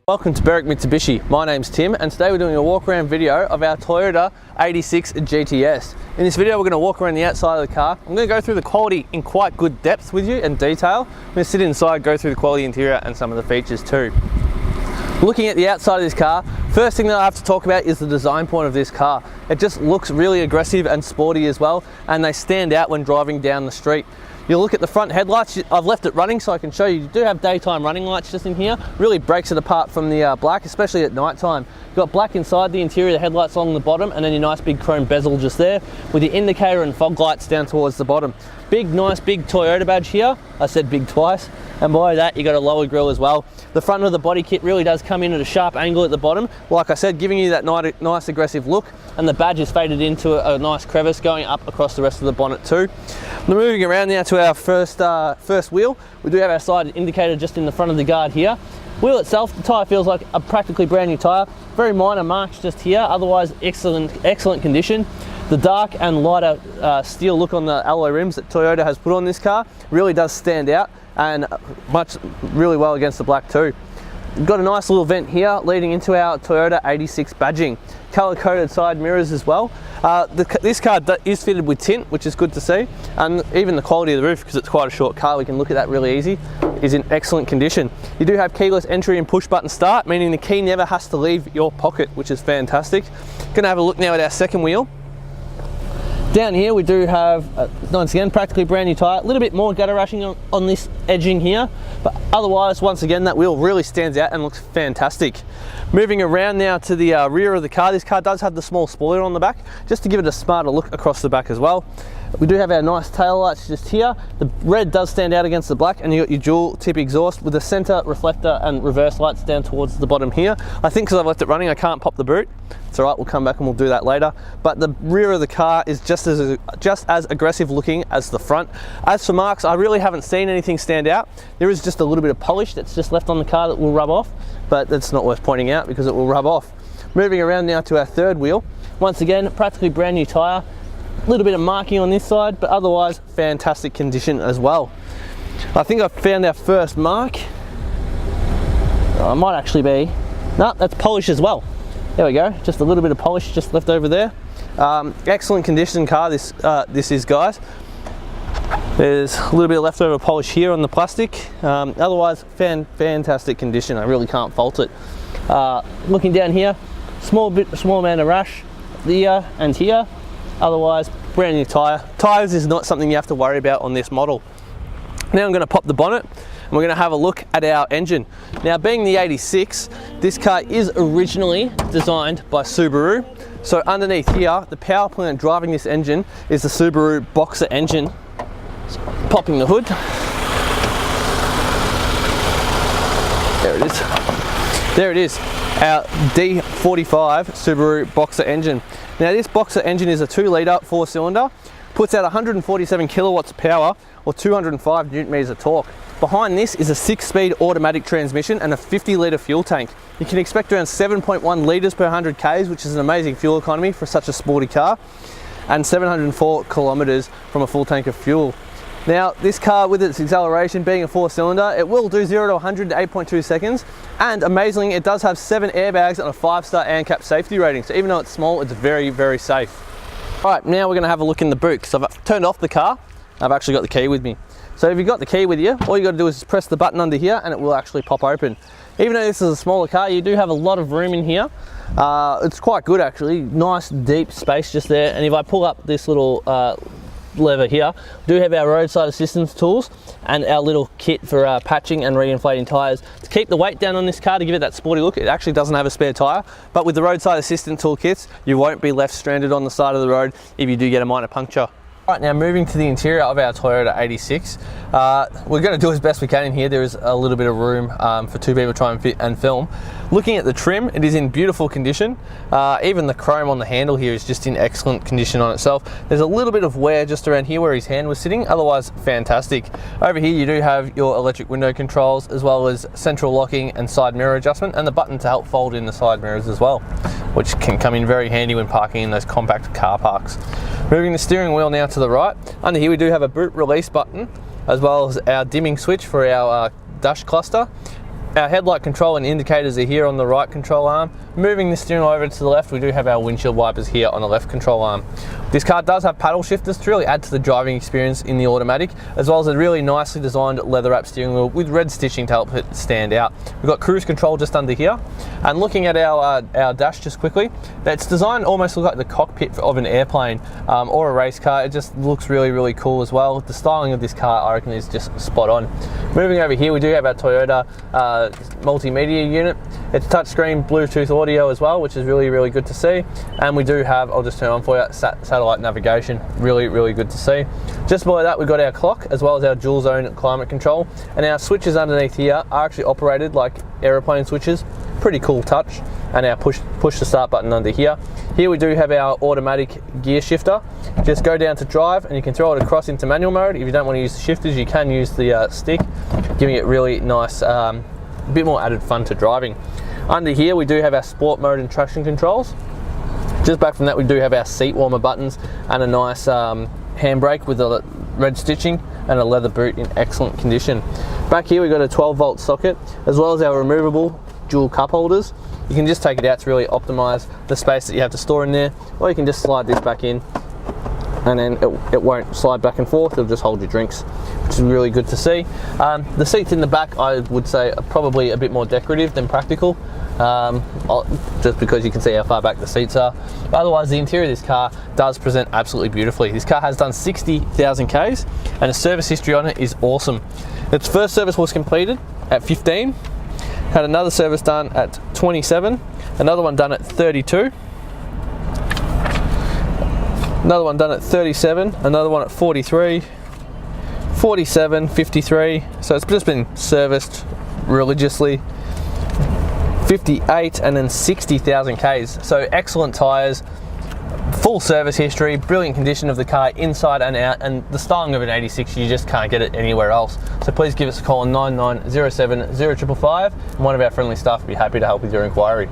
Welcome to Berwick Mitsubishi. My name's Tim and today we're doing a walk around video of our Toyota 86 GTS. In this video we're going to walk around the outside of the car. I'm going to go through the quality in quite good depth with you and detail. I'm going to sit inside, go through the quality interior and some of the features too. Looking at the outside of this car, first thing that I have to talk about is the design point of this car. It just looks really aggressive and sporty as well, and they stand out when driving down the street. You'll look at the front headlights. I've left it running so I can show you. You do have daytime running lights just in here. Really breaks it apart from the black, especially at night time. You've got black inside the interior, the headlights along the bottom, and then your nice big chrome bezel just there with your indicator and fog lights down towards the bottom. Big, nice big Toyota badge here. I said big twice. And below that, you got a lower grille as well. The front of the body kit really does come in at a sharp angle at the bottom. Like I said, giving you that nice aggressive look, and the badge is faded into a nice crevice going up across the rest of the bonnet too. Now moving around now to our first wheel, we do have our side indicator just in the front of the guard here. Wheel itself, the tyre feels like a practically brand new tyre. Very minor marks just here, otherwise excellent condition. The dark and lighter steel look on the alloy rims that Toyota has put on this car really does stand out, and really well against the black too. We've got a nice little vent here leading into our Toyota 86 badging. Color-coded side mirrors as well. This car is fitted with tint, which is good to see, and even the quality of the roof, because it's quite a short car, we can look at that really easy, is in excellent condition. You do have keyless entry and push button start, meaning the key never has to leave your pocket, which is fantastic. Gonna have a look now at our second wheel. Down here we do have, once again, practically brand new tyre. A little bit more gutter rashing on this edging here, but otherwise, once again, that wheel really stands out and looks fantastic. Moving around now to the rear of the car, this car does have the small spoiler on the back, just to give it a smarter look across the back as well. We do have our nice tail lights just here. The red does stand out against the black, and you got your dual tip exhaust with the center reflector and reverse lights down towards the bottom here. I think because I've left it running, I can't pop the boot. It's all right, we'll come back and we'll do that later. But the rear of the car is just as aggressive looking as the front. As for marks, I really haven't seen anything stand out. There is just a little bit of polish that's just left on the car that will rub off, but that's not worth pointing out because it will rub off. Moving around now to our third wheel. Once again, practically brand new tyre. A little bit of marking on this side, but otherwise fantastic condition as well. I think I've found our first mark. Oh, it might actually be, no, that's polish as well. There we go, just a little bit of polish just left over there. Excellent condition car this is, guys. There's a little bit of leftover polish here on the plastic. Otherwise fantastic condition, I really can't fault it. Looking down here, small amount of rash here and here. Otherwise, brand new tyre. Tyres is not something you have to worry about on this model. Now I'm going to pop the bonnet and we're going to have a look at our engine. Now, being the 86, this car is originally designed by Subaru. So underneath here, the power plant driving this engine is the Subaru Boxer engine. So, popping the hood. There it is. There it is, our D45 Subaru Boxer engine. Now this Boxer engine is a 2-litre 4-cylinder, puts out 147 kilowatts of power or 205 newton meters of torque. Behind this is a 6-speed automatic transmission and a 50-litre fuel tank. You can expect around 7.1 litres per 100 k's, which is an amazing fuel economy for such a sporty car, and 704 kilometres from a full tank of fuel. Now this car, with its acceleration being a 4-cylinder, it will do 0 to 100 in 8.2 seconds, and amazingly it does have 7 airbags and a 5-star ANCAP safety rating, so even though it's small, it's very, very safe. Alright, now we're going to have a look in the boot, because I've turned off the car, I've actually got the key with me. So if you've got the key with you, all you got to do is press the button under here and it will actually pop open. Even though this is a smaller car, you do have a lot of room in here. It's quite good actually, nice deep space just there, and if I pull up this little lever here, we do have our roadside assistance tools and our little kit for patching and reinflating tyres. To keep the weight down on this car, to give it that sporty look, it actually doesn't have a spare tyre, but with the roadside assistance toolkits, you won't be left stranded on the side of the road if you do get a minor puncture. Right, now moving to the interior of our Toyota 86, we're going to do as best we can in here. There is a little bit of room for two people to try and fit and film. Looking at the trim, it is in beautiful condition. Even the chrome on the handle here is just in excellent condition on itself. There's a little bit of wear just around here where his hand was sitting, otherwise fantastic. Over here you do have your electric window controls as well as central locking and side mirror adjustment, and the button to help fold in the side mirrors as well, which can come in very handy when parking in those compact car parks. Moving the steering wheel now to the right, under here we do have a boot release button as well as our dimming switch for our dash cluster. Our headlight control and indicators are here on the right control arm. Moving the steering wheel over to the left, we do have our windshield wipers here on the left control arm. This car does have paddle shifters to really add to the driving experience in the automatic, as well as a really nicely designed leather wrap steering wheel with red stitching to help it stand out. We've got cruise control just under here. And looking at our dash just quickly, it's designed almost look like the cockpit of an airplane or a race car. It just looks really, really cool as well. The styling of this car, I reckon, is just spot on. Moving over here, we do have our Toyota multimedia unit. It's touchscreen Bluetooth audio as well, which is really, really good to see. And we do have, I'll just turn on for you, satellite navigation. Really, really good to see. Just below that, we've got our clock as well as our dual zone climate control. And our switches underneath here are actually operated like aeroplane switches. Pretty cool touch. And our push to start button under here. Here we do have our automatic gear shifter. Just go down to drive and you can throw it across into manual mode. If you don't want to use the shifters, you can use the stick, giving it really nice, a bit more added fun to driving. Under here we do have our sport mode and traction controls. Just back from that, we do have our seat warmer buttons and a nice handbrake with a red stitching and a leather boot in excellent condition. Back here we've got a 12-volt socket as well as our removable dual cup holders. You can just take it out to really optimize the space that you have to store in there, or you can just slide this back in and then it won't slide back and forth, it'll just hold your drinks, which is really good to see. The seats in the back, I would say, are probably a bit more decorative than practical, just because you can see how far back the seats are. But otherwise, the interior of this car does present absolutely beautifully. This car has done 60,000 Ks and the service history on it is awesome. Its first service was completed at 15, had another service done at 27, another one done at 32, another one done at 37, another one at 43, 47, 53, so it's just been serviced religiously, 58 and then 60,000 Ks, so excellent tyres, full service history, brilliant condition of the car inside and out, and the styling of an 86, you just can't get it anywhere else. So please give us a call on 9907 0555 and one of our friendly staff will be happy to help with your inquiry.